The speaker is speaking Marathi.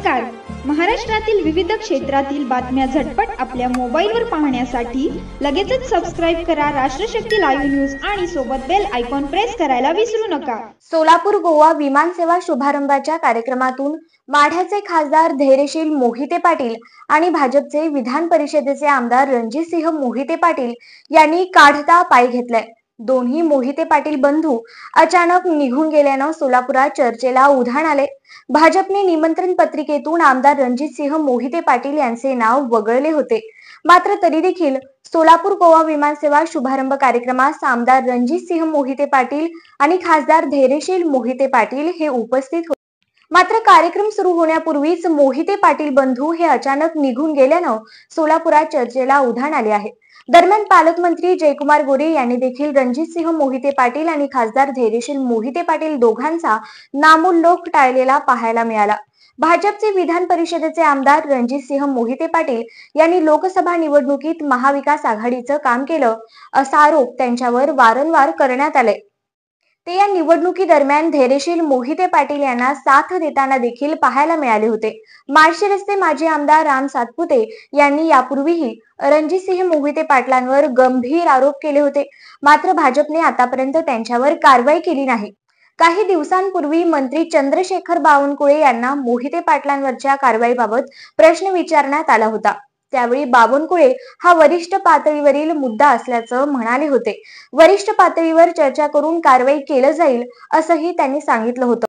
नमस्कार. महाराष्ट्रातील विविध क्षेत्रातील बातम्या झटपट आपल्या मोबाईलवर पाहण्यासाठी लगेचच सबस्क्राइब करा राष्ट्रशक्ती लाईव्ह न्यूज आणि सोबत बेल आयकॉन प्रेस करायला विसरू नका. सोलापूर गोवा विमानसेवा शुभारंभाच्या कार्यक्रमातून माढ्याचे खासदार धैर्यशील मोहिते पाटील आणि भाजपचे विधान परिषदेचे आमदार रणजितसिंह मोहिते पाटील यांनी काढता पाय घेतलाय. दोन्ही मोहिते पाटील बंधू अचानक निघून गेल्यानं सोलापुरात चर्चेला उधाण आले. भाजपने निमंत्रण पत्रिकेतून आमदार रणजितसिंह मोहिते पाटील यांचे नाव वगळले होते. मात्र तरी देखील सोलापूर गोवा विमानसेवा शुभारंभ कार्यक्रमास आमदार रणजितसिंह मोहिते पाटील आणि खासदार धैर्यशील मोहिते पाटील हे उपस्थित होते. मात्र कार्यक्रम सुरू होण्यापूर्वीच मोहिते पाटील बंधू हे अचानक निघून गेल्यानं सोलापुरात चर्चेला उधाण आले आहे. दरम्यान पालकमंत्री जयकुमार गोरे यांनी देखील रणजितसिंह मोहिते पाटील आणि खासदार धैर्यशील मोहिते पाटील दोघांचा नामोल्लेख टाळलेला पाहायला मिळाला. भाजपचे विधान परिषदेचे आमदार रणजितसिंह मोहिते पाटील यांनी लोकसभा निवडणुकीत महाविकास आघाडीचं काम केलं असा आरोप त्यांच्यावर वारंवार करण्यात आले. ते या निवडणुकीदरम्यान धैर्यशील मोहिते पाटील यांना साथ देताना देखील पाहायला मिळाले होते. माळशिरसचे माजी आमदार राम सातपुते यांनी यापूर्वीही रणजितसिंह मोहिते पाटलांवर गंभीर आरोप केले होते. मात्र भाजपने आतापर्यंत त्यांच्यावर कारवाई केली नाही. काही दिवसांपूर्वी मंत्री चंद्रशेखर बावनकुळे यांना मोहिते पाटलांवरच्या कारवाईबाबत प्रश्न विचारण्यात आला होता. त्यावेळी बावनकुळे हा वरिष्ठ पातळीवरील मुद्दा असल्याचं म्हणाले होते. वरिष्ठ पातळीवर चर्चा करून कारवाई केलं जाईल असंही त्यांनी सांगितलं होतं.